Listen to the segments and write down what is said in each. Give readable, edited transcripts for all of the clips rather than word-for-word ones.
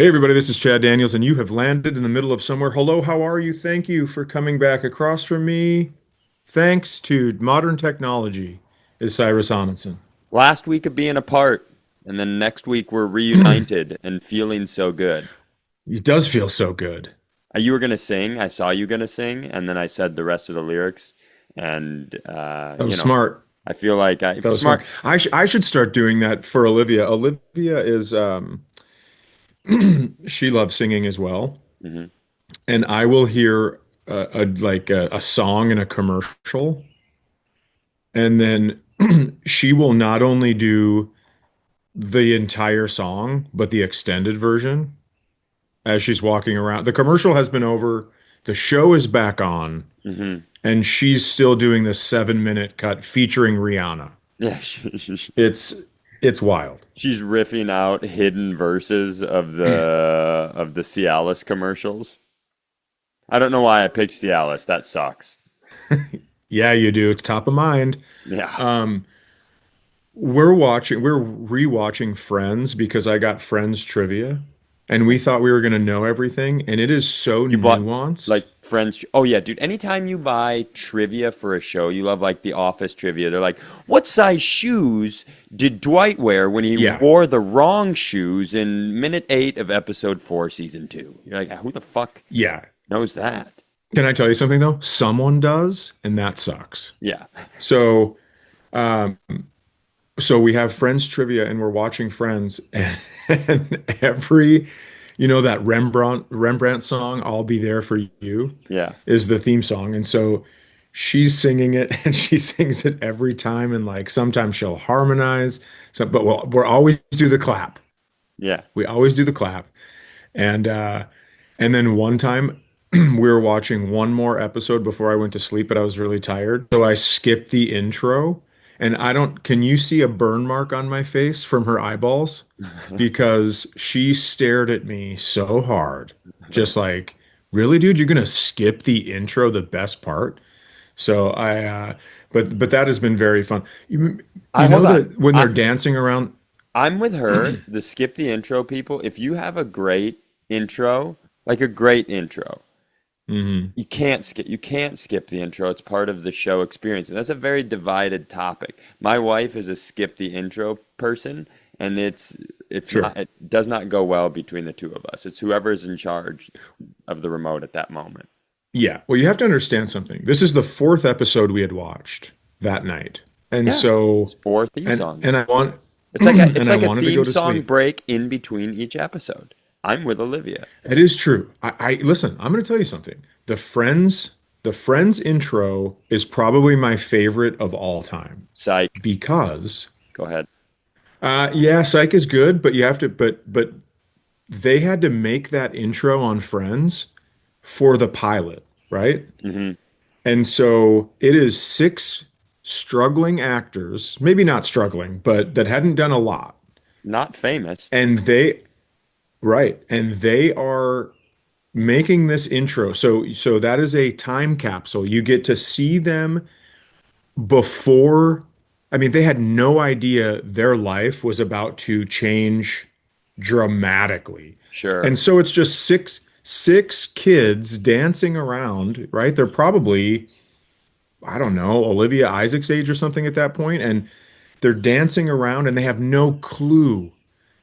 Hey everybody, this is Chad Daniels, and you have landed in the middle of somewhere. Hello, how are you? Thank you for coming back across from me. Thanks to modern technology, is Cyrus Amundsen. Last week of being apart, and then next week we're reunited and feeling so good. It does feel so good. You were gonna sing. I saw you gonna sing, and then I said the rest of the lyrics. And That was smart. I feel like I That was smart. smart. I should start doing that for Olivia. Olivia is she loves singing as well, Hmm. and I will hear a song in a commercial, and then she will not only do the entire song, but the extended version as she's walking around. The commercial has been over, the show is back on, Hmm. and she's still doing the 7 minute cut featuring Rihanna. Yeah, It's it's wild. she's riffing out hidden verses of the Cialis commercials. I don't know why I picked Cialis. That sucks. Yeah, you do. It's top of mind. Yeah. We're rewatching Friends because I got Friends trivia, and we thought we were going to know everything, and it is so You bought nuanced. like Friends. Oh yeah, dude. Anytime you buy trivia for a show, you love like the Office trivia. They're like, "What size shoes did Dwight wear when he Yeah, wore the wrong shoes in minute 8 of episode 4, season 2?" You're like, "Who the fuck yeah. knows that?" Can I tell you something though? Someone does, and that sucks. Yeah. So, um, so we have Friends trivia, and we're watching Friends, and every, that Rembrandt song, "I'll Be There for You," Yeah. is the theme song, and so she's singing it, and she sings it every time, and like sometimes she'll harmonize, but we'll always do the clap. Yeah. We always do the clap, and and then one time we were watching one more episode before I went to sleep, but I was really tired. So I skipped the intro. And I don't, can you see a burn mark on my face from her eyeballs? Because she stared at me so hard. Just like, really, dude, you're gonna skip the intro, the best part? So but that has been very fun. You I know hold on. that when they're I dancing around, I'm with her, the skip the intro people. If you have a great intro, like a great intro, mhm. you can't skip the intro. It's part of the show experience. And that's a very divided topic. My wife is a skip the intro person, and it's Sure. not it does not go well between the two of us. It's whoever's in charge of the remote at that moment. Yeah. Well, you have to understand something. This is the fourth episode we had watched that night. And Yeah. It's so, four theme and songs. I want, It's like a it's and I like a wanted to go theme to song sleep. break in between each episode. I'm with Olivia. It is true. I listen, I'm going to tell you something. The Friends intro is probably my favorite of all time Psych. because, Go ahead. yeah, Psych is good, but you have to, but they had to make that intro on Friends for the pilot, right? Hmm. And so it is six struggling actors, maybe not struggling, but that hadn't done a lot. Not famous. And right, and they are making this intro. So that is a time capsule. You get to see them before, I mean, they had no idea their life was about to change dramatically. Sure. And so it's just six kids dancing around, right? They're probably, I don't know, Olivia Isaac's age or something at that point, and they're dancing around and they have no clue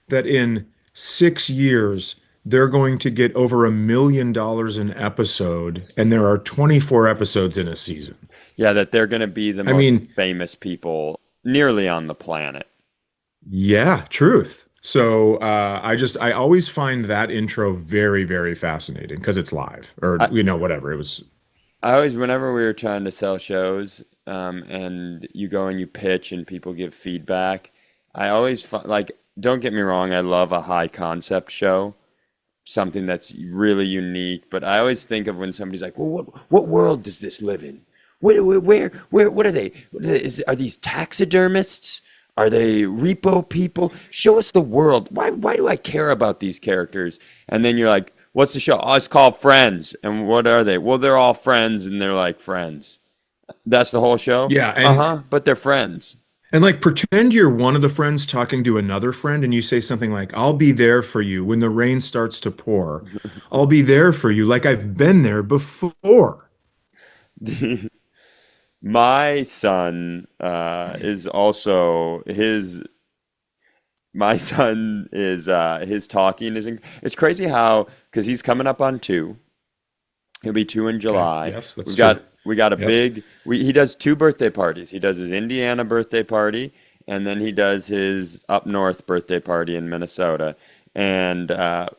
that in 6 years they're going to get over $1 million an episode, and there are 24 episodes in a season. Yeah, that they're going to be the I most mean, famous people nearly on the planet. yeah, truth. So I always find that intro very, very fascinating because it's live or I, whatever. It was I always, whenever we were trying to sell shows, and you go and you pitch and people give feedback, I always like, don't get me wrong, I love a high concept show, something that's really unique. But I always think of when somebody's like, "Well, what world does this live in? What are they? Are these taxidermists? Are they repo people? Show us the world. Why do I care about these characters?" And then you're like, "What's the show? Oh, it's called Friends." And what are they? Well, they're all friends, and they're like friends. That's the whole show. yeah, and Uh-huh. But they're friends. And like pretend you're one of the friends talking to another friend and you say something like, I'll be there for you when the rain starts to pour. I'll be there for you like I've been there before. My son is also his my son is his talking is it's crazy how because he's coming up on 2. He'll be 2 in Okay. July. Yes, that's We've got true. we got a Yep. big he does 2 birthday parties. He does his Indiana birthday party and then he does his up north birthday party in Minnesota. And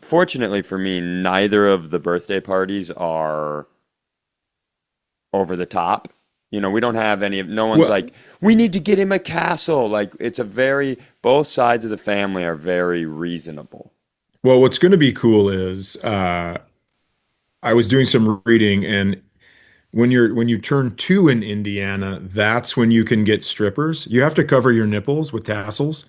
fortunately for me, neither of the birthday parties are over the top. You know, we don't have any of, no one's Well, like, we need to get him a castle. Like, it's a very, both sides of the family are very reasonable. well, what's going to be cool is I was doing some reading, and when you turn two in Indiana, that's when you can get strippers. You have to cover your nipples with tassels,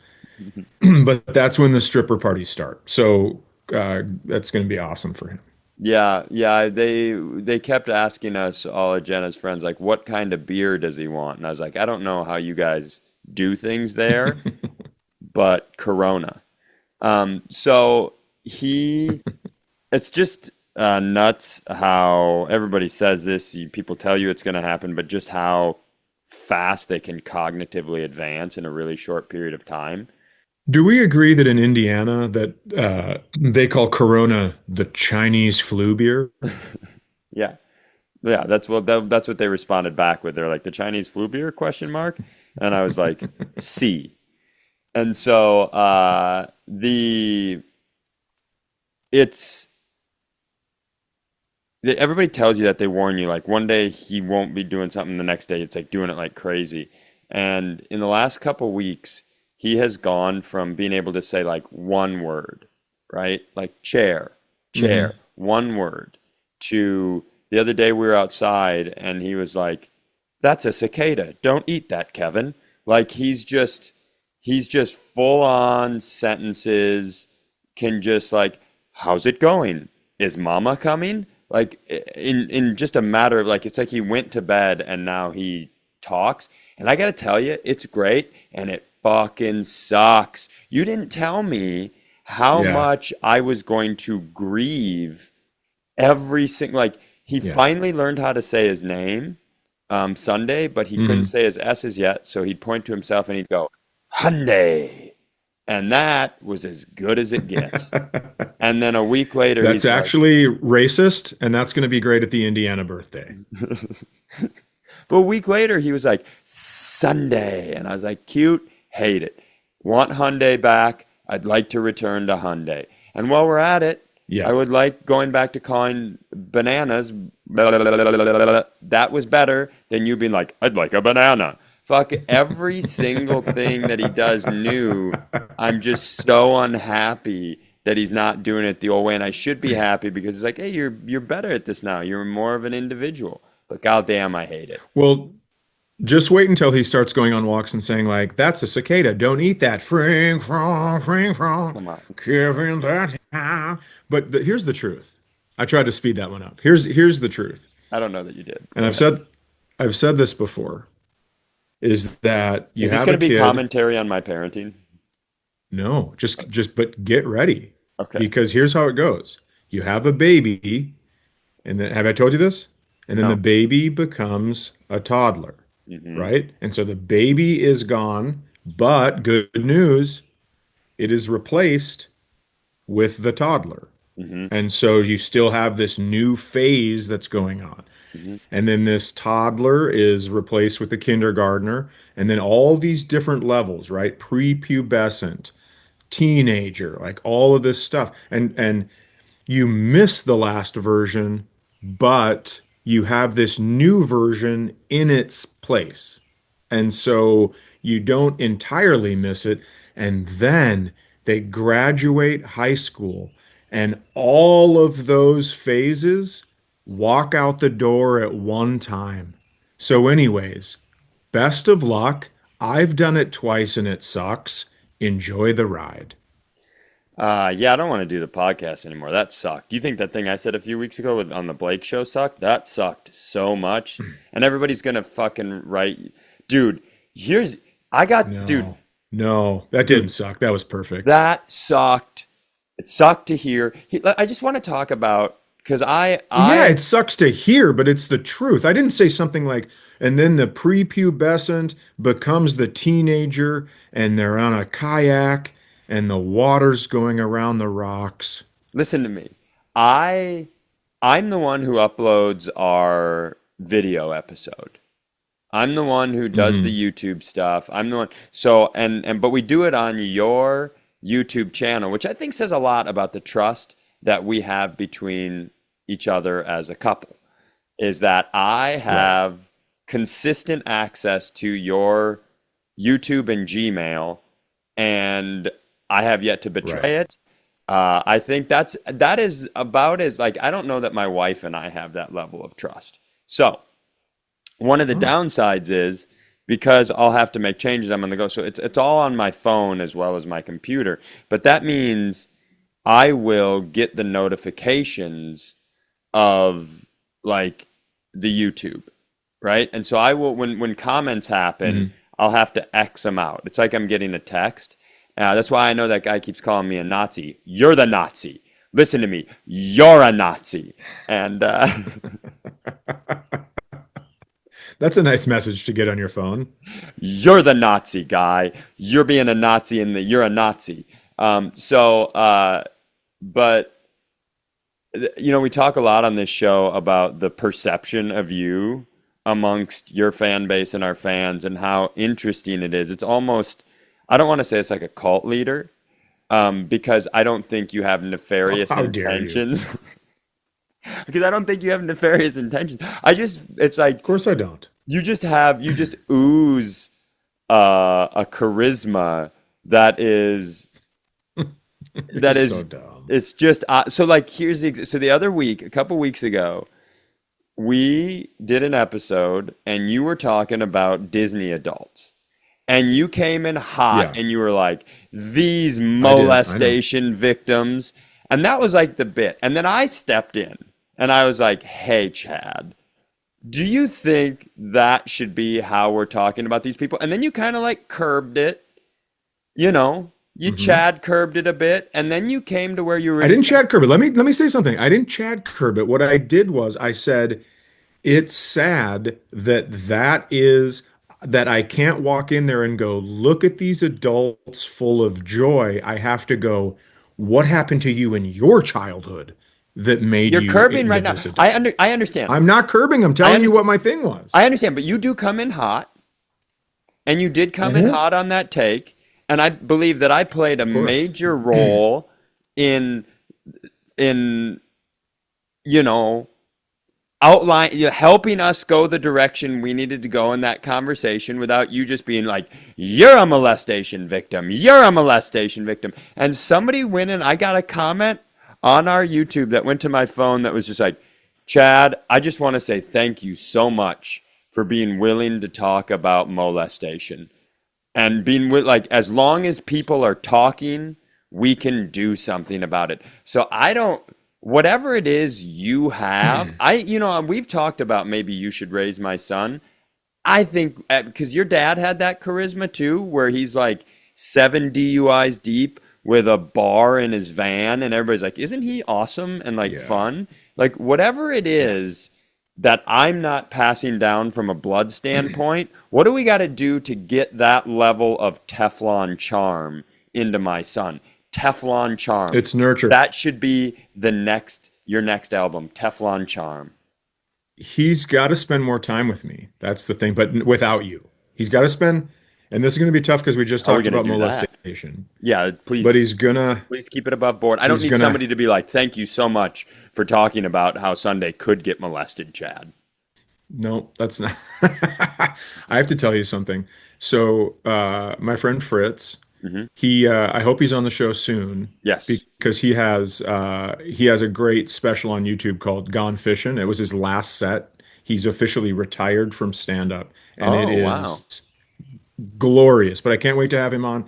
but that's when the stripper parties start. So that's going to be awesome for him. Yeah, yeah, they kept asking us, all of Jenna's friends, like, what kind of beer does he want? And I was like, I don't know how you guys do things there, but Corona. So he it's just nuts how everybody says this. People tell you it's going to happen, but just how fast they can cognitively advance in a really short period of time. Do we agree that in Indiana that they call Corona the Chinese flu beer? Yeah, yeah. That's what they responded back with. They're like the Chinese flu beer question mark, and I was like, C. And so the it's everybody tells you that they warn you like one day he won't be doing something, the next day it's like doing it like crazy. And in the last couple weeks he has gone from being able to say like one word, right, like chair, chair, Hmm. one word, to the other day we were outside and he was like, that's a cicada, don't eat that, Kevin. Like he's just full on sentences, can just like, how's it going, is mama coming, like in just a matter of like it's like he went to bed and now he talks. And I gotta tell you, it's great and it fucking sucks. You didn't tell me how Yeah, much I was going to grieve every single like he yeah. finally learned how to say his name Sunday, but he couldn't Hmm. say his S's yet, so he'd point to himself and he'd go, Hyundai. And that was as good as it gets. And then a week later, That's he's like, actually racist, and that's going to be great at the Indiana birthday. but a week later, he was like, Sunday. And I was like, cute, hate it. Want Hyundai back. I'd like to return to Hyundai. And while we're at it, I Yeah. would like going back to calling bananas. Blah, blah, blah, blah, blah, blah, blah. That was better than you being like, I'd like a banana. Fuck every single thing that he does new. I'm just so unhappy that he's not doing it the old way. And I should be happy because it's like, hey, you're better at this now. You're more of an individual. But goddamn, I hate it. Well, just wait until he starts going on walks and saying like, "That's a cicada. Don't eat that." Fring frong, fring frong, Come on. Kevin that. But here's the truth. I tried to speed that one up. Here's the truth. I don't know that you did. And Go ahead. I've said this before, is that you Is this have going a to be kid. commentary on my parenting? No, just but get ready Okay. because here's how it goes. You have a baby, and then have I told you this? And then the No. baby becomes a toddler, Hmm. right? And so the baby is gone, but good news, it is replaced with the toddler. Hmm. And so you still have this new phase that's going on. Hmm. And then this toddler is replaced with the kindergartner, and then all these different levels, right? Prepubescent, teenager, like all of this stuff. And you miss the last version, but you have this new version in its place. And so you don't entirely miss it. And then they graduate high school, and all of those phases walk out the door at one time. So, anyways, best of luck. I've done it twice and it sucks. Enjoy the ride. Yeah, I don't want to do the podcast anymore. That sucked. Do you think that thing I said a few weeks ago on the Blake show sucked? That sucked so much. And everybody's gonna fucking write, dude. Here's I got, dude, No, no, that didn't dude, suck. That was perfect. that sucked. It sucked to hear. I just want to talk about because Well, yeah, I it sucks to hear, but it's the truth. I didn't say something like, and then the prepubescent becomes the teenager, and they're on a kayak, and the water's going around the rocks. listen to me. I I'm the one who uploads our video episode. I'm the one who does the Hmm. YouTube stuff. I'm the one. So and but we do it on your YouTube channel, which I think says a lot about the trust that we have between each other as a couple. Is that I Right, have consistent access to your YouTube and Gmail, and I have yet to right. betray it. I think that is about as like I don't know that my wife and I have that level of trust. So one of the Oh, downsides is because I'll have to make changes, I'm on the go. So it's all on my phone as well as my computer. But that means I will get the notifications of like the YouTube, right? And so I will when comments happen, hmm. I'll have to X them out. It's like I'm getting a text. That's why I know that guy keeps calling me a Nazi. You're the Nazi. Listen to me. You're a Nazi. And That's a nice message to get on your phone. you're the Nazi guy. You're being a Nazi and you're a Nazi. But we talk a lot on this show about the perception of you amongst your fan base and our fans and how interesting it is. It's almost, I don't want to say it's like a cult leader, because I don't think you have Oh, nefarious how dare you? intentions. Because I don't think you have nefarious intentions. It's like Of course I don't. you just ooze a charisma that is You're that so is dumb. it's just so like here's so the other week, a couple weeks ago, we did an episode and you were talking about Disney adults. And you came in hot Yeah, and you were like, these I did. I know. molestation victims. And that was like the bit. And then I stepped in and I was like, hey, Chad, do you think that should be how we're talking about these people? And then you kind of like curbed it, you Hmm. Chad curbed it a bit. And then you came to where you were I in. didn't Chad curb it. Let me say something. I didn't Chad curb it. What I did was I said it's sad that I can't walk in there and go, look at these adults full of joy. I have to go, what happened to you in your childhood that made You're you curbing into right now. this adult? I understand. I'm not curbing. I'm I telling you what understand. my thing was. I understand, but you do come in hot. And you did come in Hmm. hot on that take, and I believe that I played a Of course. major role in in you know outline helping us go the direction we needed to go in that conversation without you just being like, you're a molestation victim, you're a molestation victim. And somebody went and I got a comment on our YouTube that went to my phone that was just like, Chad, I just want to say thank you so much for being willing to talk about molestation and being with like as long as people are talking, we can do something about it. So I don't whatever it is you have, we've talked about maybe you should raise my son. I think because your dad had that charisma too, where he's like 7 DUIs deep with a bar in his van, and everybody's like, "Isn't he awesome and like Yeah. fun?" Like whatever it is that I'm not passing down from a blood standpoint, what do we got to do to get that level of Teflon charm into my son? Teflon charm. It's nurture. That should be your next album, Teflon charm. He's got to spend more time with me. That's the thing, but without you. He's got to spend, and this is going to be tough because we just How are we talked gonna about do that? molestation, Yeah, but please keep it above board. I don't he's need gonna, somebody to be like, "Thank you so much for talking about how Sunday could get molested, Chad." no, that's not. I have to tell you something. So, my friend Fritz, Hmm. I hope he's on the show soon Yes. because he has a great special on YouTube called Gone Fishing. It was his last set. He's officially retired from stand up, and it Oh, wow. is glorious, but I can't wait to have him on.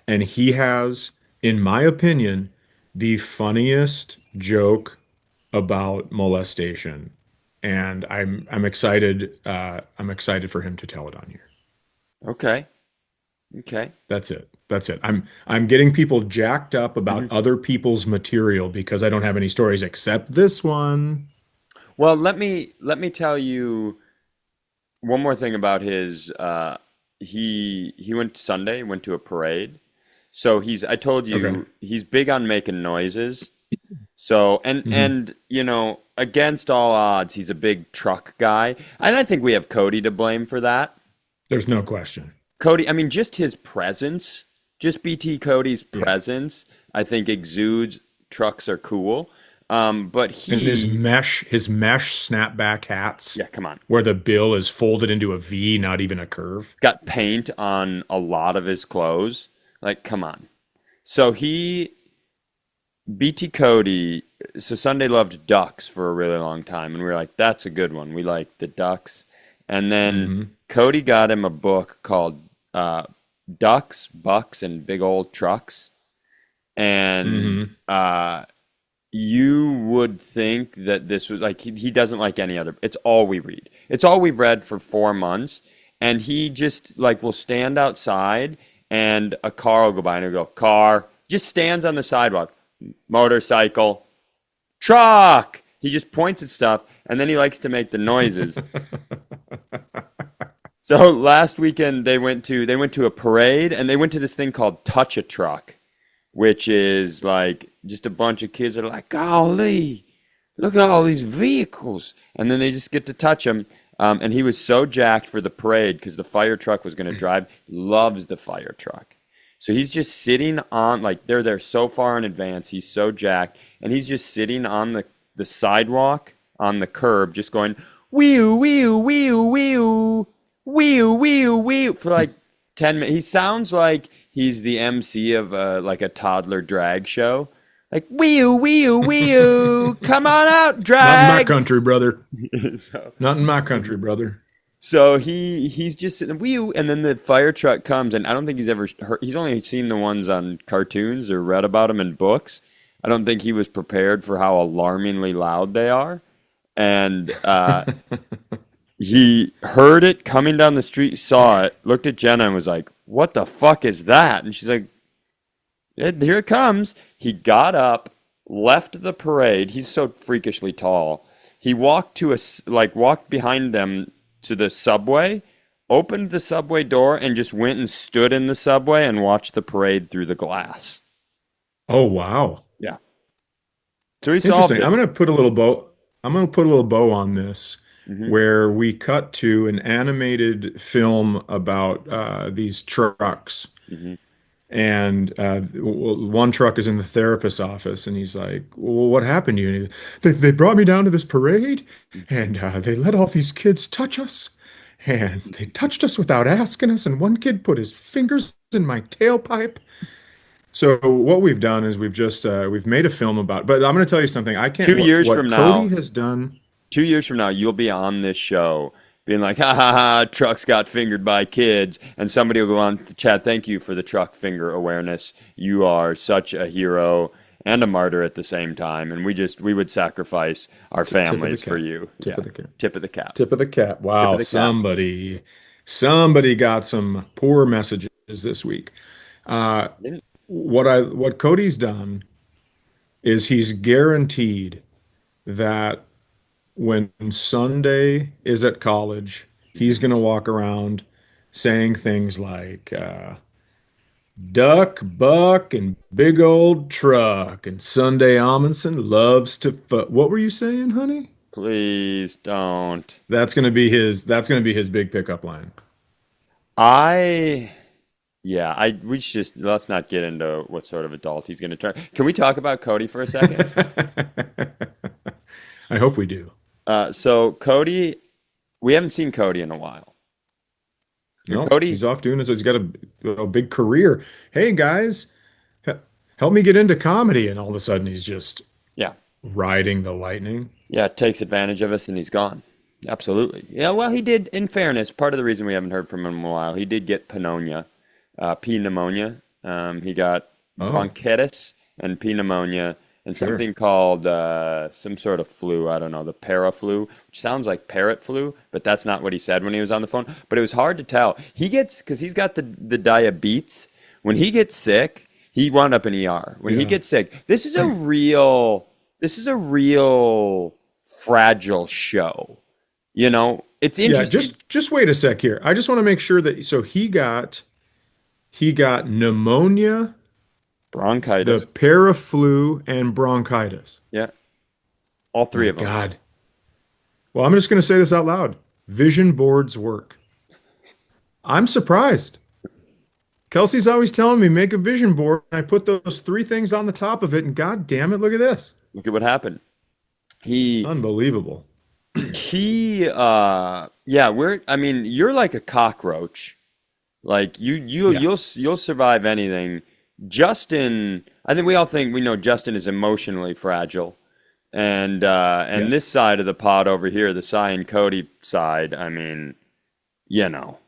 And he has, in my opinion, the funniest joke about molestation. And I'm excited for him to tell it on here. Okay. Okay. That's it. That's it. I'm getting people jacked up about Mhm. other people's material because I don't have any stories except this one. Well, let me tell you one more thing about his he went Sunday, went to a parade. So I told Okay. you he's big on making noises. So Hmm. and against all odds, he's a big truck guy. And I think we have Cody to blame for that. There's no question. Cody, I mean just his presence, just BT Cody's Yeah. presence, I think exudes trucks are cool. But And he his mesh snapback hats yeah, come on. where the bill is folded into a V, not even a curve. Got paint on a lot of his clothes. Like, come on. So BT Cody, so Sunday loved ducks for a really long time, and we were like, that's a good one. We like the ducks. And then Hmm. Cody got him a book called Ducks, Bucks, and Big Old Trucks. And Hmm. you would think that this was like he doesn't like any other. It's all we read. It's all we've read for 4 months, and he just like will stand outside, and a car will go by, and he'll go, "Car," just stands on the sidewalk, motorcycle, truck. He just points at stuff, and then he likes to make the noises. So last weekend they went to a parade, and they went to this thing called Touch a Truck, which is like just a bunch of kids that are like, golly, look at all these vehicles. And then they just get to touch them. And he was so jacked for the parade because the fire truck was going to drive. He loves the fire truck. So he's just sitting on, like, they're there so far in advance. He's so jacked. And he's just sitting on the sidewalk, on the curb, just going, wee wee wee wee wee wee wee for like 10 minutes. He sounds like he's the MC of like a toddler drag show. Like, wee wee wee come on out, Not in my drags. country, brother. so Not in my country, brother. so he's just sitting wee and then the fire truck comes, and I don't think he's ever heard, he's only seen the ones on cartoons or read about them in books. I don't think he was prepared for how alarmingly loud they are. And he heard it coming down the street, saw it, looked at Jenna and was like, "What the fuck is that?" And she's like, Here it comes." He got up, left the parade. He's so freakishly tall. He walked walked behind them to the subway, opened the subway door, and just went and stood in the subway and watched the parade through the glass. Oh, wow. Yeah. So he solved Interesting. it. I'm gonna put a little bow on this Hmm. where we cut to an animated film about these trucks. Hmm. And one truck is in the therapist's office, and he's like, "Well, what happened to you?" And they brought me down to this parade, and they let all these kids touch us, and they touched us without asking us. And one kid put his fingers in my tailpipe. So what we've done is we've made a film about. But I'm going to tell you something. I can't. Two years What from Cody now, has done. 2 years from now, you'll be on this show being like, ha ha ha, trucks got fingered by kids. And somebody will go on to chat, thank you for the truck finger awareness. You are such a hero and a martyr at the same time. And we would sacrifice our Tip of the families for cap. you. Tip Yeah. of the cap. Tip of the cap. Tip of the cap. Tip of Wow, the cap. somebody got some poor messages this week. Uh, what Cody's done is he's guaranteed that when Sunday is at college, he's going to walk around saying things like duck, buck, and big old truck. And Sunday Amundsen loves to What were you saying, honey? Please don't. That's going to be his big pickup line. I Yeah, we should just let's not get into what sort of adult he's going to turn. Can we talk about Cody for a second? I hope we do. So Cody, we haven't seen Cody in a while. No, Cody, he's off doing this. He's got a big career. Hey guys, he- help me get into comedy. And all of a sudden, he's just yeah, riding the lightning. yeah, takes advantage of us and he's gone. Absolutely. Yeah, well, he did. In fairness, part of the reason we haven't heard from him in a while, he did get pneumonia, P pneumonia. He got Oh, bronchitis and P pneumonia, and Sure. something called some sort of flu. I don't know, the paraflu, which sounds like parrot flu, but that's not what he said when he was on the phone. But it was hard to tell. He gets, because he's got the diabetes. When he gets sick, he wound up in ER. When he Yeah. gets sick, this is a real fragile show. It's Yeah, interesting. just wait a sec here. I just want to make sure that so he got pneumonia, the Bronchitis. paraflu, and bronchitis. Yeah, all three My of them. God. Well, I'm just going to say this out loud. Vision boards work. I'm surprised. Kelsey's always telling me make a vision board. I put those three things on the top of it, and God damn it, look at this. Look at what happened. He Unbelievable. yeah, I mean, you're like a cockroach. Like Yeah. you'll survive anything. Justin, I think we all think we know Justin is emotionally fragile. And Yeah. this side of the pod over here, the Cy and Cody side, you know.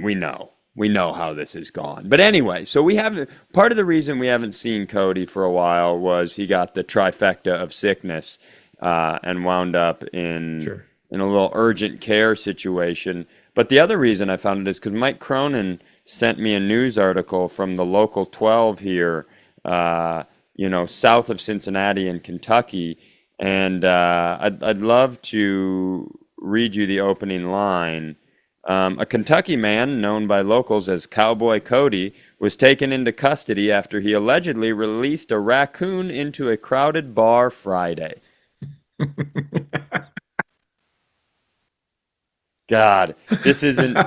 We know. We know how this has gone. But anyway, so we haven't part of the reason we haven't seen Cody for a while was he got the trifecta of sickness and wound up Sure. in a little urgent care situation. But the other reason I found it is because Mike Cronin sent me a news article from the local 12 here, south of Cincinnati in Kentucky, and I'd love to read you the opening line. A Kentucky man known by locals as Cowboy Cody was taken into custody after he allegedly released a raccoon into a crowded bar Friday. God, this isn't.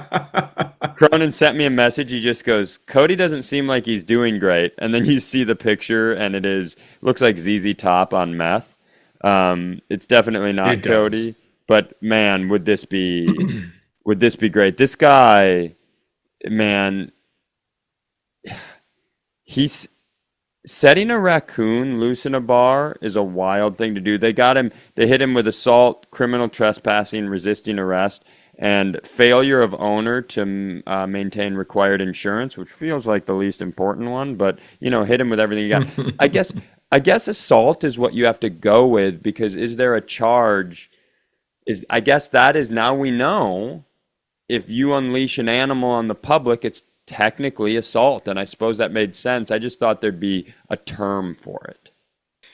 Cronin sent me a message. He just goes, Cody doesn't seem like he's doing great. And then you see the picture, and looks like ZZ Top on meth. It's definitely It not does. Cody, but man, would this be great? This guy, man, he's setting a raccoon loose in a bar is a wild thing to do. They hit him with assault, criminal trespassing, resisting arrest, and failure of owner to maintain required insurance, which feels like the least important one, but hit him with everything you got. I guess I guess assault is what you have to go with because is there a charge? I guess that is now we know if you unleash an animal on the public, it's technically assault, and I suppose that made sense. I just thought there'd be a term for it.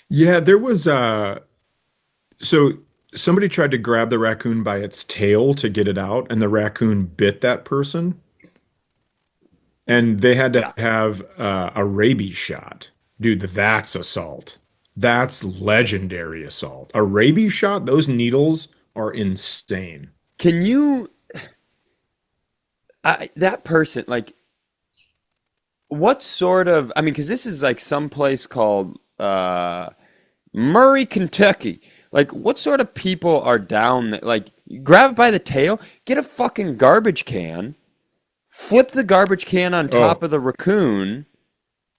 Yeah, there was so somebody tried to grab the raccoon by its tail to get it out, and the raccoon bit that person, and they had to Yeah. have a rabies shot. Dude, that's assault. That's legendary assault. A rabies shot, those needles are insane. Can you, that person, like, what sort of, because this is like some place called Murray, Kentucky. Like, what sort of people are down there? Like, you grab it by the tail, get a fucking garbage can, flip the garbage can on top Oh, of the raccoon,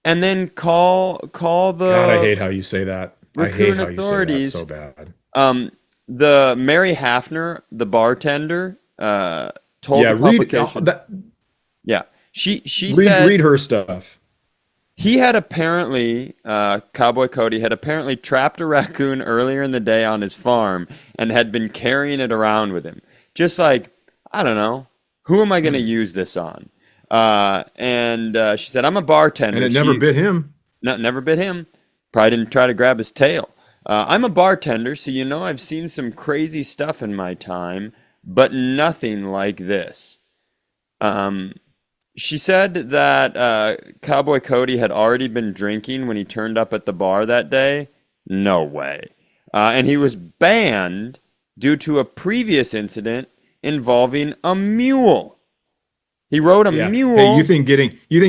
and then call God, I the hate how you say that. I hate raccoon how you say that so authorities. bad. Um, the Mary Hafner, the bartender, told Yeah, the read publication. that. Yeah, she Read said her stuff. he had apparently, Cowboy Cody had apparently trapped a raccoon earlier in the day on his farm and had been carrying it around with him. Just like, I don't know, who am I going to use this on? And she said, I'm a And bartender. it never She bit him. never bit him. Probably didn't try to grab his tail. I'm a bartender, so I've seen some crazy stuff in my time, but nothing like this. Um, She said that Cowboy Cody had already been drinking when he turned up at the bar that day. No way. And he was banned due to a previous incident involving a mule. He rode a Yeah. Hey, you mule. think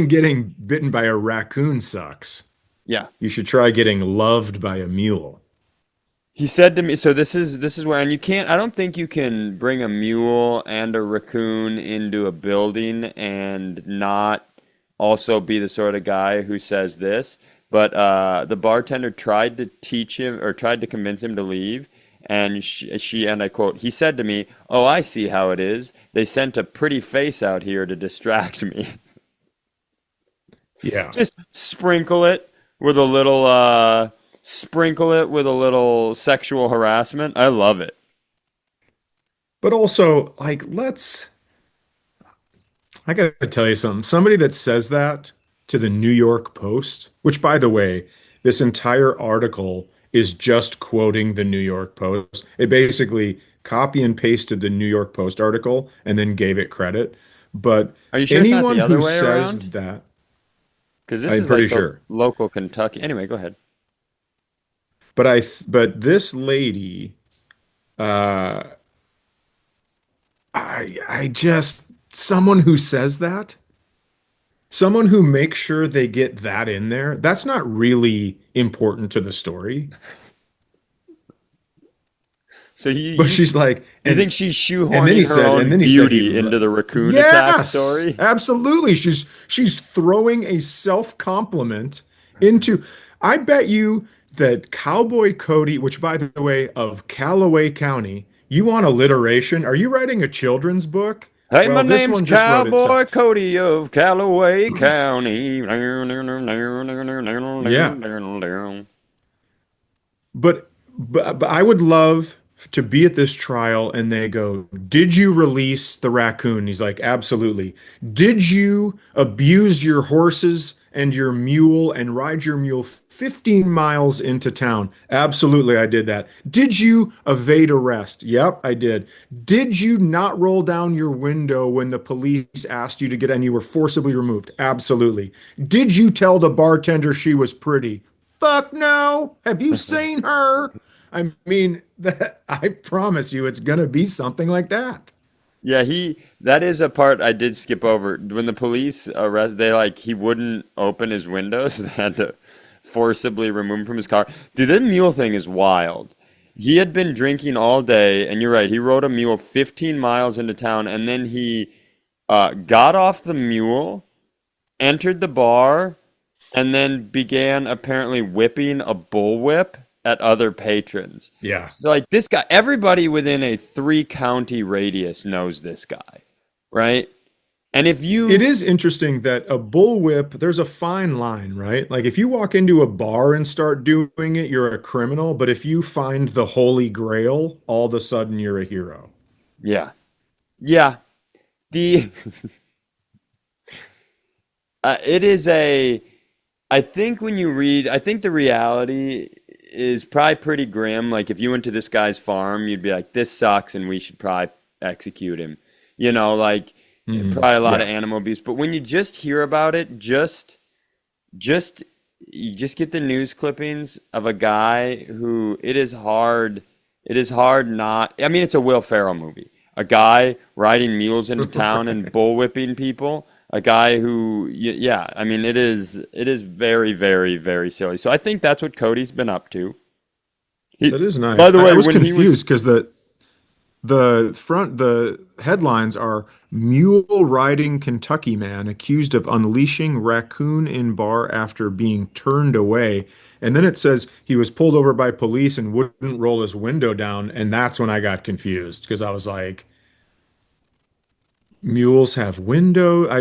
getting bitten by a raccoon sucks? Yeah. You should try getting loved by a mule. He said to me, so this is where, and you can't, I don't think you can bring a mule and a raccoon into a building and not also be the sort of guy who says this. But the bartender tried to teach him or tried to convince him to leave. And and I quote, he said to me, "Oh, I see how it is. They sent a pretty face out here to distract me." Yeah. Just sprinkle it with a little sprinkle it with a little sexual harassment. I love it. But also, like, I gotta tell you something. Somebody that says that to the New York Post, which, by the way, this entire article is just quoting the New York Post. It basically copy and pasted the New York Post article and then gave it credit. But Are you sure it's not anyone the other who way says around? that, Because this I'm is pretty like the sure. local Kentucky. Anyway, go ahead. But this lady, uh, I just someone who says that. Someone who makes sure they get that in there, that's not really important to the story. So But she's like, you think she's and then he shoehorning her said, and own then he said he, beauty into the raccoon attack yes, story? absolutely. She's throwing a self-compliment into, I bet you that Cowboy Cody, which by the way, of Callaway County, you want alliteration? Are you writing a children's book? Hey, my Well, this name's one just wrote Cowboy itself. Cody of Callaway County. Yeah. But I would love to be at this trial and they go, "Did you release the raccoon?" He's like, "Absolutely." "Did you abuse your horses and your mule and ride your mule 15 miles into town?" "Absolutely, I did that." "Did you evade arrest?" "Yep, I did." "Did you not roll down your window when the police asked you to get and you were forcibly removed?" "Absolutely." "Did you tell the bartender she was pretty?" "Fuck no. Have you seen her?" I mean, that I promise you it's gonna be something like that. Yeah, that is a part I did skip over. When the police arrest, he wouldn't open his windows. They had to forcibly remove him from his car. Dude, that mule thing is wild. He had been drinking all day, and you're right, he rode a mule 15 miles into town, and then he got off the mule, entered the bar, and then began apparently whipping a bullwhip at other patrons. Yeah. So like this guy, everybody within a 3 county radius knows this guy, right? And if It you, is interesting that a bullwhip, there's a fine line, right? Like if you walk into a bar and start doing it, you're a criminal. But if you find the Holy Grail, all of a sudden you're a hero. yeah, yeah, the it is a. I think when you read, I think the reality is probably pretty grim. Like if you went to this guy's farm, you'd be like, "This sucks, and we should probably execute him." You know, like probably a lot of Yeah, animal abuse. But when you just hear about it, just you just get the news clippings of a guy who it is hard not, I mean, it's a Will Ferrell movie. A guy riding mules into town and right. bullwhipping people. A guy who yeah, I mean, it is very, very, very silly. So I think that's what Cody's been up to. That He, is by nice. the I way, was when he was confused because the headlines are mule riding Kentucky man accused of unleashing raccoon in bar after being turned away. And then it says he was pulled over by police and wouldn't roll his window down. And that's when I got confused because I was like, mules have window. I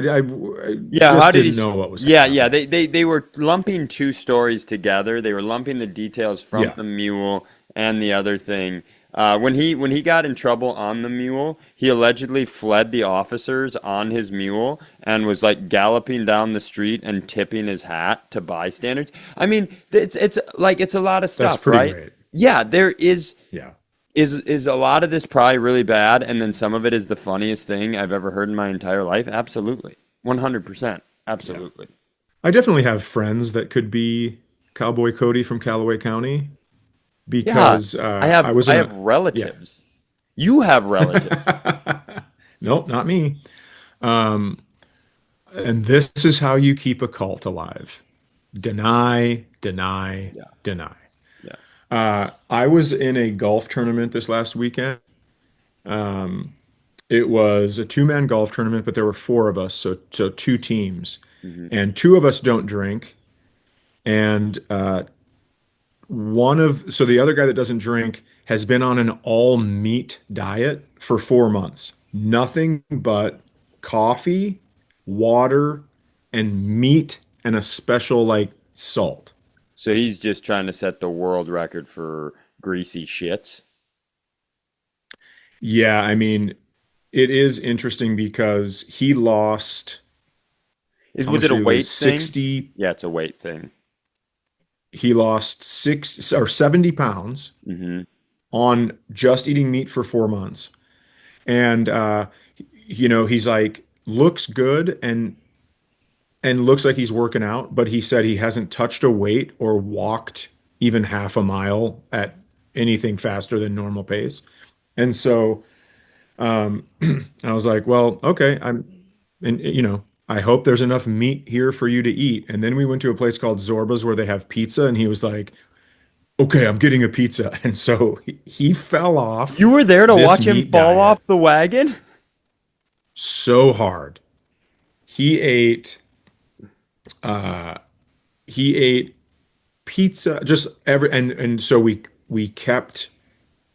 Yeah, how just did he? didn't know what was Yeah, yeah. happening. They were lumping 2 stories together. They were lumping the details from Yeah, the mule and the other thing. When he got in trouble on the mule, he allegedly fled the officers on his mule and was like galloping down the street and tipping his hat to bystanders. I mean, it's like it's a lot of that's stuff, pretty right? great. Yeah, there Yeah. is a lot of this probably really bad, and then some of it is the funniest thing I've ever heard in my entire life. Absolutely. 100%. Yeah. Absolutely. I definitely have friends that could be Cowboy Cody from Callaway County Yeah, because I was I in have a, yeah. relatives. You have relatives. Nope, not me. Um, and this is how you keep a cult alive. Deny, deny, Yeah. deny. Yeah. I was in a golf tournament this last weekend. Um, it was a two-man golf tournament, but there were four of us, so two teams, Hmm. and two of us don't drink, and so the other guy that doesn't drink has been on an all meat diet for 4 months. Nothing but coffee, water, and meat and a special like salt. So he's just trying to set the world record for greasy shits. Yeah, I mean, it is interesting because he lost, Is I want was to it a say it was weight thing? 60, Yeah, it's a weight thing. he lost 70 pounds Hmm. on just eating meat for 4 months. And he's like looks good and looks like he's working out, but he said he hasn't touched a weight or walked even half a mile at anything faster than normal pace. And so I was like, well, okay, and I hope there's enough meat here for you to eat. And then we went to a place called Zorba's where they have pizza, and he was like, okay, I'm getting a pizza. And so he fell off You were there to this watch him meat fall off diet the wagon? so hard. He ate uh he ate pizza just every and so we kept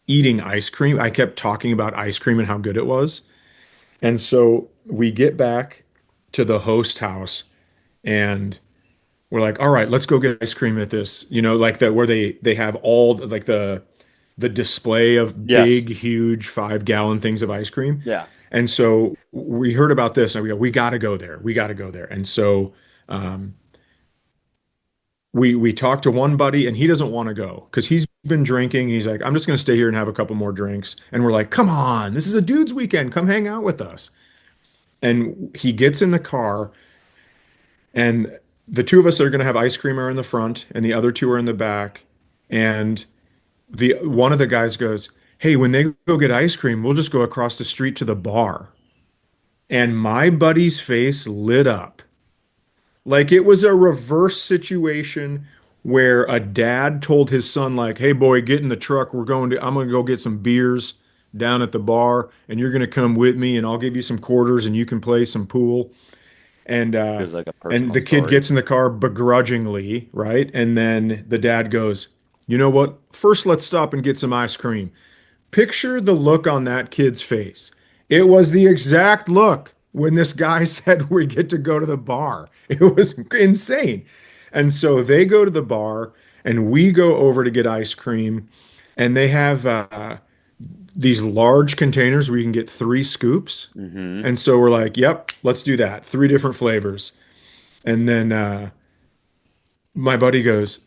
eating ice cream. I kept talking about ice cream and how good it was. And so we get back to the host house and we're like, all right, let's go get ice cream at this, like that where they have all like the display of Yes. big, huge 5 gallon things of ice cream. Yeah. And so we heard about this and we go, we got to go there. We got to go there. And so um, we talked to one buddy and he doesn't want to go because he's been drinking. He's like, I'm just going to stay here and have a couple more drinks. And we're like, come on, this is a dude's weekend. Come hang out with us. And he gets in the car and the two of us that are going to have ice cream are in the front and the other two are in the back. And the one of the guys goes, hey, when they go get ice cream, we'll just go across the street to the bar. And my buddy's face lit up. Like it was a reverse situation where a dad told his son, like, hey boy, get in the truck. I'm gonna go get some beers down at the bar, and you're gonna come with me, and I'll give you some quarters and you can play some pool. And uh Feels like a and personal the kid story. gets in the car begrudgingly, right? And then the dad goes, you know what? First, let's stop and get some ice cream. Picture the look on that kid's face. It was the exact look when this guy said we get to go to the bar. It was insane. And so they go to the bar and we go over to get ice cream. And they have these large containers where you can get 3 scoops. Hmm. And so we're like, yep, let's do that. 3 different flavors. And then my buddy goes,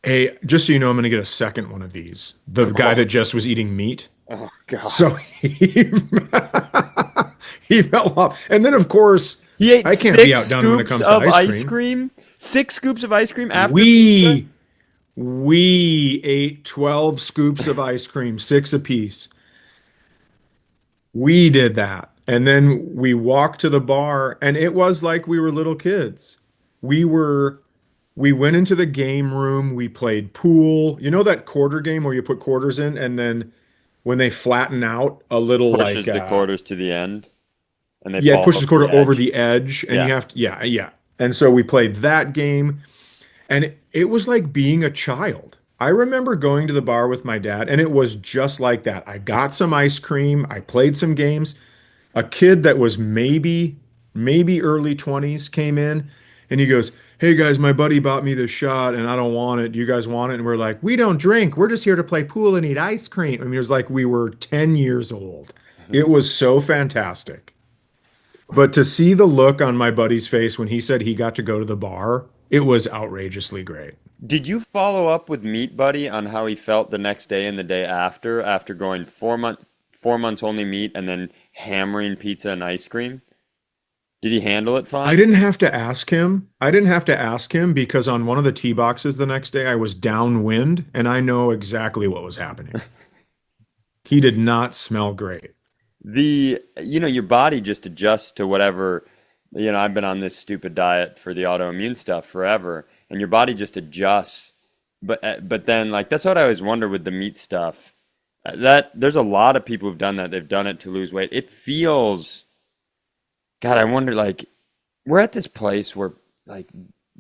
hey, just so you know, I'm going to get a second one of these. The guy Oh, that just was eating meat. oh God. So he fell off. And then, of course, He ate I can't be six outdone when it scoops comes to of ice ice cream. cream. 6 scoops of ice cream after pizza. We we ate 12 scoops of ice cream, 6 apiece. We did that. And then we walked to the bar and it was like we were little kids. We were we went into the game room, we played pool. You know that quarter game where you put quarters in and then when they flatten out a little like Pushes the quarters to the end and they yeah, it fall pushes the over the quarter over edge. the edge and you Yeah. have to yeah, yeah. And so we played that game and it was like being a child. I remember going to the bar with my dad and it was just like that. I got some ice cream, I played some games. A kid that was maybe early 20s came in and he goes, "Hey guys, my buddy bought me this shot and I don't want it. Do you guys want it?" And we're like, "We don't drink. We're just here to play pool and eat ice cream." I mean, it was like we were 10 years old. It was so fantastic. But to see the look on my buddy's face when he said he got to go to the bar, it was outrageously great. Did you follow up with Meat Buddy on how he felt the next day and the day after going 4 months only meat and then hammering pizza and ice cream? Did he handle it I fine? didn't have to ask him. I didn't have to ask him because on one of the tee boxes the next day I was downwind and I know exactly what was happening. He did not smell great. Your body just adjusts to whatever, I've been on this stupid diet for the autoimmune stuff forever, and your body just adjusts. But then like that's what I always wonder with the meat stuff. That there's a lot of people who've done that. They've done it to lose weight. It feels, God, I wonder like we're at this place where like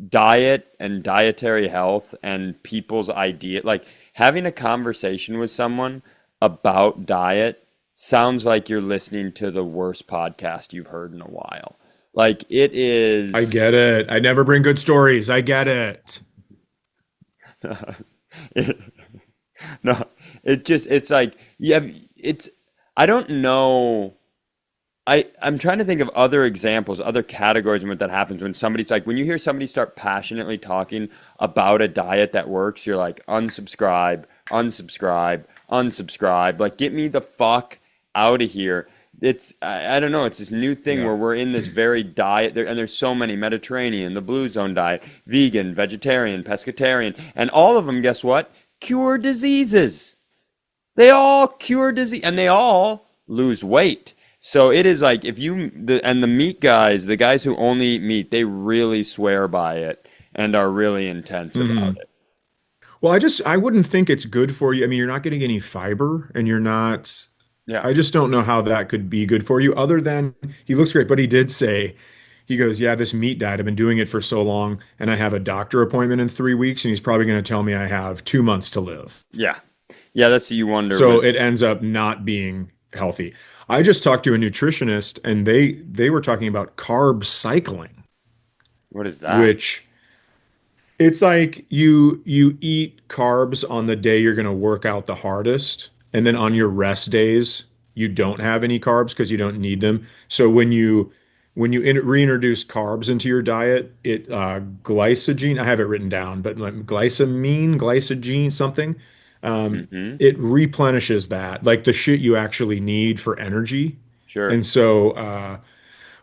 diet and dietary health and people's idea like having a conversation with someone about diet sounds like you're listening to the worst podcast you've heard in a while. Like it I is get it. I never bring good stories. I get it. It- no, it's like yeah, it's I don't know. I'm trying to think of other examples, other categories in what that happens when somebody's like, when you hear somebody start passionately talking about a diet that works, you're like, unsubscribe, unsubscribe, unsubscribe. Like, get me the fuck out of here. I don't know, it's this new thing Yeah. where we're in this very diet there, and there's so many Mediterranean, the Blue Zone diet, vegan, vegetarian, pescatarian, and all of them, guess what? Cure diseases. They all cure disease and they all lose weight. So it is like if and the meat guys, the guys who only eat meat, they really swear by it and are really intense about Hmm. it. Well, I wouldn't think it's good for you. I mean, you're not getting any fiber and you're not, Yeah. I just don't know how that could be good for you other than he looks great. But he did say, he goes, yeah, this meat diet, I've been doing it for so long and I have a doctor appointment in 3 weeks and he's probably going to tell me I have 2 months to live. Yeah. Yeah, that's you wonder, So but it ends up not being healthy. I just talked to a nutritionist and they were talking about carb cycling, what is that? which it's like you eat carbs on the day you're going to work out the hardest, and then on your rest days you don't have any carbs because you don't need them. So reintroduce carbs into your diet, it glycogen, I have it written down, but like glycogene, something, Mm-hmm. it replenishes that, like the shit you actually need for energy. Sure. And so,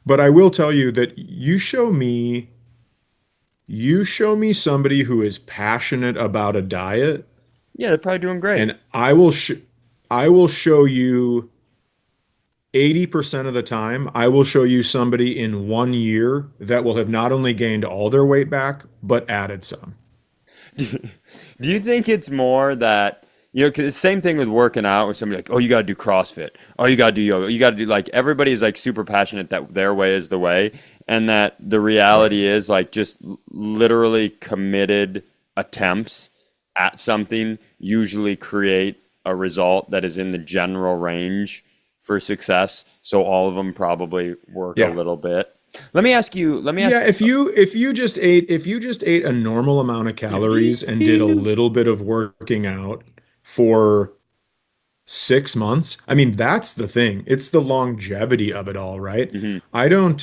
but I will tell you that you show me somebody who is passionate about a diet, Yeah, they're probably doing great. and I will show you 80% of the time, I will show you somebody in 1 year that will have not only gained all their weight back, but added some. Do you think it's more that, you know, 'cause it's the same thing with working out with somebody like, oh, you got to do CrossFit. Oh, you got to do yoga. You got to do like everybody is like super passionate that their way is the way. And that the Right. reality is like just literally committed attempts at something usually create a result that is in the general range for success. So all of them probably work a Yeah. little bit. Let me Yeah, ask if you just ate a normal amount of calories and did a you. little bit of working out for 6 months, I mean, that's the thing. It's the longevity of it all, right? Mhm. I don't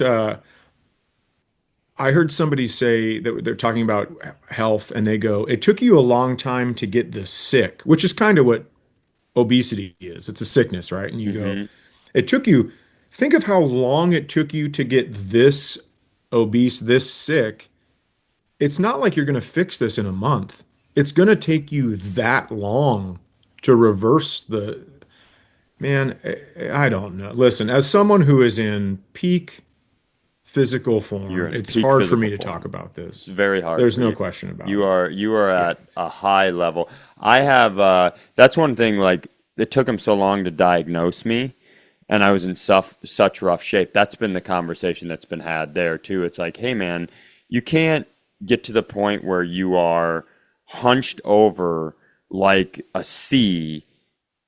I heard somebody say that they're talking about health and they go, it took you a long time to get this sick, which is kind of what obesity is. It's a sickness, right? And you go, Mhm. it took you, think of how long it took you to get this obese, this sick. It's not like you're going to fix this in a month. It's going to take you that long to reverse the, man, I don't know. Listen, as someone who is in peak physical You're form, in it's peak hard for physical me to talk form. about It's this. very hard There's for no you. question about it. You are Yeah. at a high level. I have that's one thing like it took him so long to diagnose me and I was in such rough shape. That's been the conversation that's been had there too. It's like, "Hey man, you can't get to the point where you are hunched over like a C,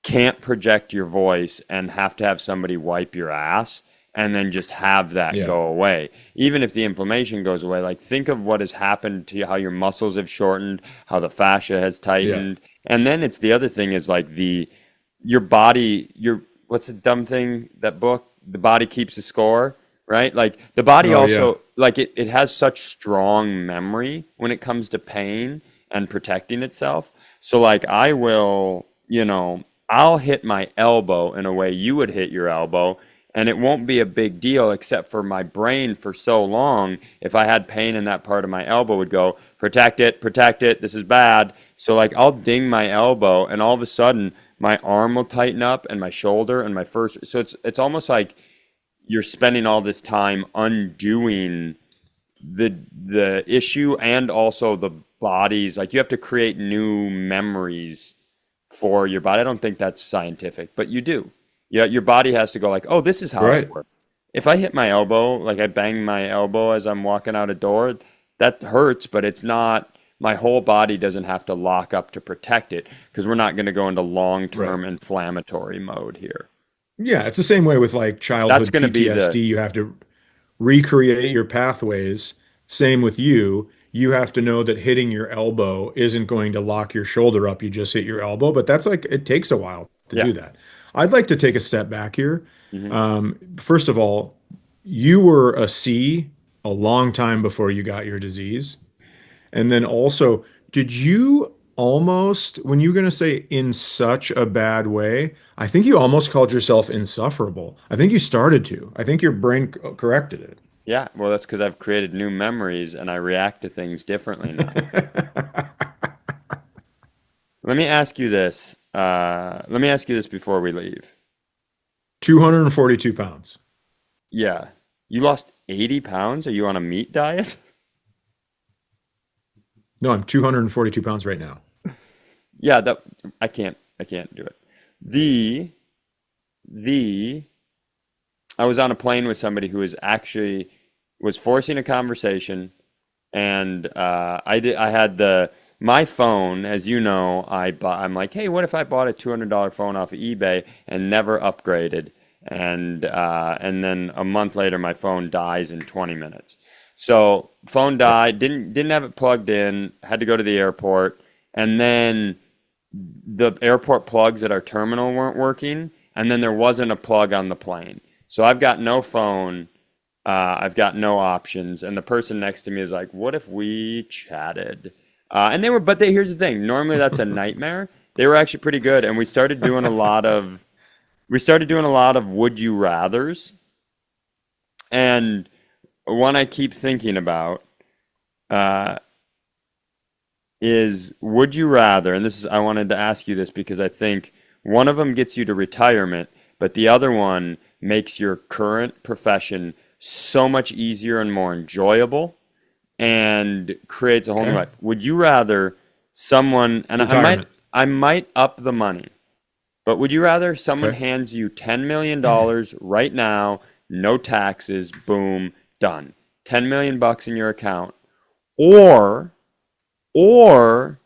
can't project your voice and have to have somebody wipe your ass and then just have that Yeah. go away. Even if the inflammation goes away, like think of what has happened to you, how your muscles have shortened, how the fascia has Yeah. tightened. And then it's the other thing is like your body, your what's the dumb thing, that book? The body keeps a score, right? Like the body Oh, yeah. also like it has such strong memory when it comes to pain and protecting itself. So like I will, you know, I'll hit my elbow in a way you would hit your elbow, and it won't be a big deal except for my brain for so long. If I had pain in that part of my elbow, would go, protect it, this is bad. So like I'll ding my elbow, and all of a sudden my arm will tighten up and my shoulder and my first. So it's almost like you're spending all this time undoing the issue and also the body's like you have to create new memories for your body. I don't think that's scientific, but you do. Yeah, your body has to go like, oh, this is how I Right. work. If I hit my elbow, like I bang my elbow as I'm walking out a door, that hurts, but it's not, my whole body doesn't have to lock up to protect it because we're not going to go into Right. long-term inflammatory mode here. Yeah. It's the same way with like That's childhood going to be the, PTSD. You have to recreate your pathways. Same with you. you have to know that hitting your elbow isn't going to lock your shoulder up. You just hit your elbow, but that's like it takes a while to Yeah. do that. I'd like to take a step back here. Hmm. First of all, you were a C a long time before you got your disease. And then also, did you almost, when you were going to say in such a bad way, I think you almost called yourself insufferable. I think you started to. I think your brain corrected Yeah. Well, that's because I've created new memories and I react to things differently now. it. Let me ask you this. Let me ask you this before we leave. 242 pounds. Yeah. You lost 80 pounds? Are you on a meat diet? No, I'm 242 pounds right now. Yeah, that I can't do it. The the I was on a plane with somebody who was forcing a conversation, and I had my phone, as you know, I'm like, hey, what if I bought a $200 phone off of eBay and never upgraded, and then a month later my phone dies in 20 minutes. So phone Yeah. died, didn't have it plugged in, had to go to the airport, and then the airport plugs at our terminal weren't working, and then there wasn't a plug on the plane. So I've got no phone, I've got no options, and the person next to me is like, "What if we chatted?" And here's the thing. Normally that's a nightmare. They were actually pretty good, and we started doing a lot of would you rather's, and one I keep thinking about uh, is would you rather, and I wanted to ask you this because I think one of them gets you to retirement, but the other one makes your current profession so much easier and more enjoyable and creates a whole new Okay. life. Would you rather someone, and Retirement. I might up the money, but would you rather someone Okay. hands you $10 million dollars right now, no taxes, boom, done. 10 million bucks in your account, or or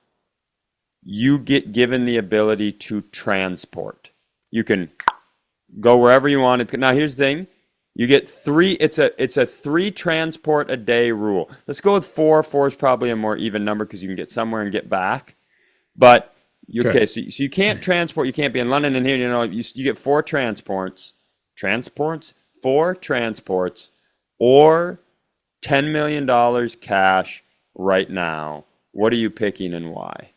you get given the ability to transport. You can go wherever you want. Now here's the thing. You get three, it's a three transport a day rule. Let's go with four. Four is probably a more even number because you can get somewhere and get back. But Okay. okay, so you can't transport, you can't be in London and here, you get four four transports, or $10 million dollars cash right now. What are you picking and why?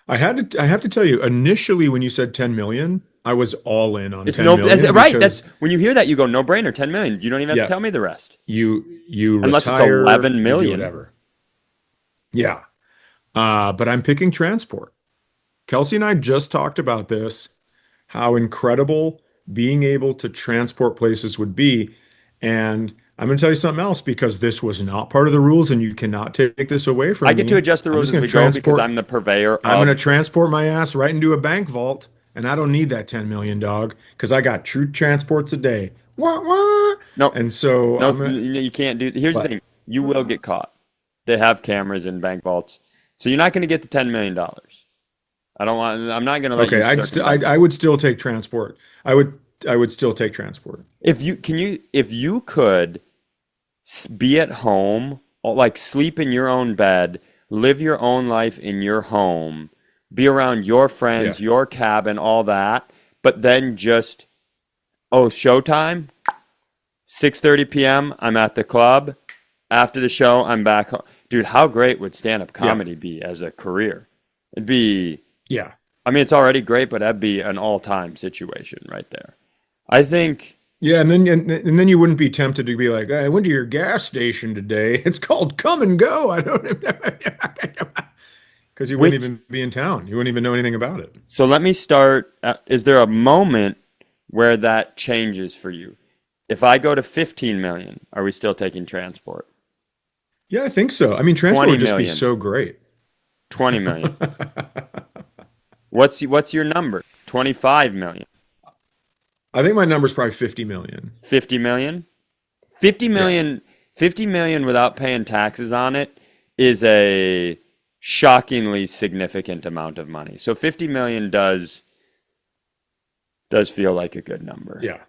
I have to tell you, initially when you said 10 million, I was all in on It's 10 no, that's, million right. That's because when you hear that, you go no brainer, 10 million. You don't even have to yeah, tell me the rest. you Unless it's retire, 11 you do million. whatever. Yeah. But I'm picking transport. Kelsey and I just talked about this, how incredible being able to transport places would be. And I'm going to tell you something else because this was not part of the rules and you cannot take this away I from get to me. adjust the I'm rules just as going we to go because transport, I'm the purveyor I'm going to of. transport my ass right into a bank vault. And I don't need that 10 million dog because I got true transports a day. Wah, wah. No, And so no, I'm going to, you can't do. Here's the but thing: you will get caught. They have cameras in bank vaults, so you're not going to get the $10 million. I don't want. I'm not going to let you okay, circumvent I me. would still take transport. I would still take transport. If you could be at home, like sleep in your own bed, live your own life in your home, be around your Yeah. friends, your cabin, all that, but then just, oh, showtime, 6:30 p.m., I'm at the club. After the show, I'm back home. Dude, how great would stand-up Yeah. comedy be as a career? It'd be, Yeah. I mean, it's already great, but that'd be an all-time situation right there. I think, Yeah, and then you wouldn't be tempted to be like, I went to your gas station today. It's called Come and Go. I don't because you wouldn't which, even be in town. You wouldn't even know anything about it. so let me start. Is there a moment where that changes for you? If I go to 15 million, are we still taking transport? Yeah, I think so. I mean, transport 20 would just be million, so great. 20 million. What's your number? 25 million, I think my number's probably 50 million. 50 million? 50 Yeah. million, 50 million without paying taxes on it is a shockingly significant amount of money. So 50 million does feel like a good number. Yeah.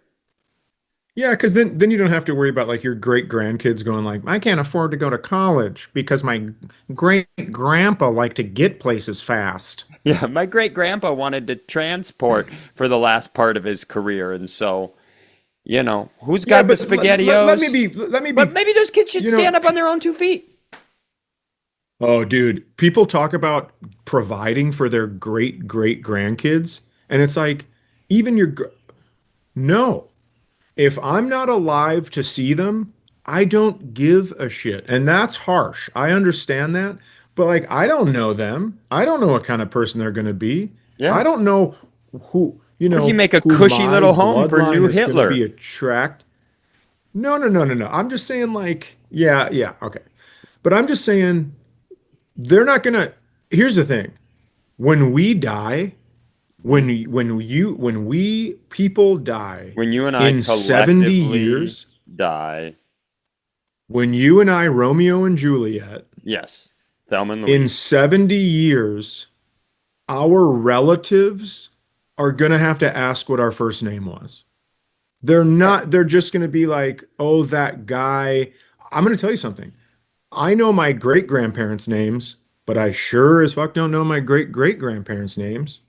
Yeah, because then you don't have to worry about like your great grandkids going like, I can't afford to go to college because my great grandpa liked to get places fast. Yeah, my great grandpa wanted to transport for the last part of his career, and so, who's Yeah, got the but let me SpaghettiOs? But be, maybe those kids should you know, stand up on their own 2 feet. oh, dude, people talk about providing for their great great grandkids, and it's like, even no. If I'm not alive to see them, I don't give a shit. And that's harsh. I understand that. But like, I don't know them. I don't know what kind of person they're going to be. Yeah. I don't know What if you make a who cushy my little home for bloodline new is going to Hitler? be attract. No, no, no, no, no. I'm just saying like, yeah, yeah, okay. But I'm just saying they're not going to. Here's the thing. When we die, Mhm. when we people die When you and I in 70 collectively years, die, when you and I, Romeo and Juliet, yes, Thelma and in Louise. 70 years, our relatives are going to have to ask what our first name was. Yeah. They're just going to be like, oh, that guy. I'm going to tell you something. I know my great grandparents' names, but I sure as fuck don't know my great great grandparents' names.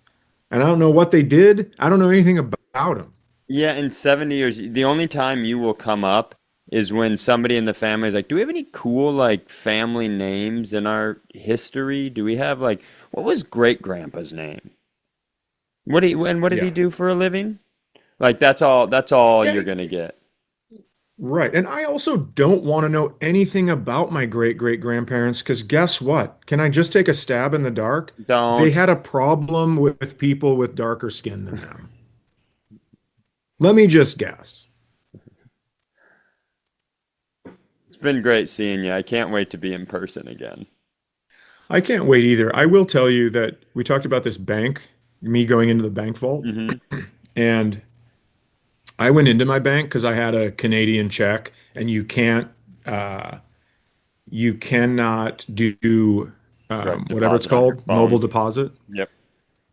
And I don't know what they did. I don't know anything about them. Yeah, in 70 years, the only time you will come up is when somebody in the family is like, "Do we have any cool like family names in our history? Do we have like what was great grandpa's name? What did he Yeah. do for a living?" Like that's all Yeah, you're gonna get. right. And I also don't want to know anything about my great great grandparents because guess what? Can I just take a stab in the dark? They Don't. had a problem with people with darker skin than them. Let me just guess. It's been great seeing you. I can't wait to be in person again. I can't wait either. I will tell you that we talked about this bank, me going into the bank vault, Hmm. and I went into my bank because I had a Canadian check, and uh, you cannot do Direct whatever it's deposit on your called, mobile phone. deposit. Yep.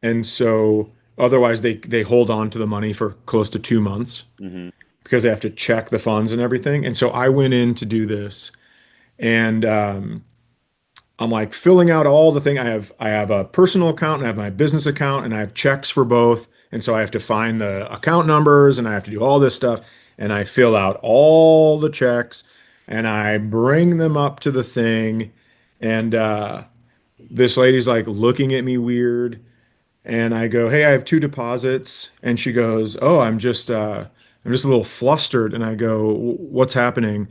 And so otherwise they hold on to the money for close to 2 months Hmm. because they have to check the funds and everything. And so I went in to do this and I'm like filling out all the thing. I have a personal account and I have my business account and I have checks for both. And so I have to find the account numbers and I have to do all this stuff. And I fill out all the checks and I bring them up to the thing. And this lady's like looking at me weird. And I go, "Hey, I have two deposits." And she goes, "Oh, I'm just a little flustered." And I go, "What's happening?"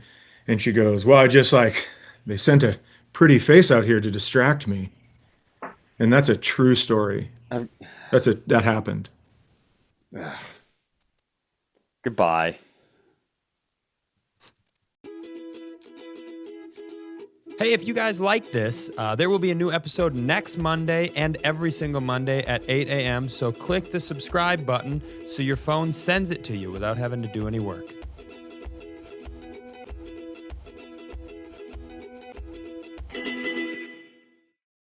And she goes, "Well, I just like they sent a pretty face out here to distract me." And that's a true story. i That happened. Goodbye. Hey, if you guys like this, there will be a new episode next Monday and every single Monday at 8 a.m. So click the subscribe button so your phone sends it to you without having to do any work.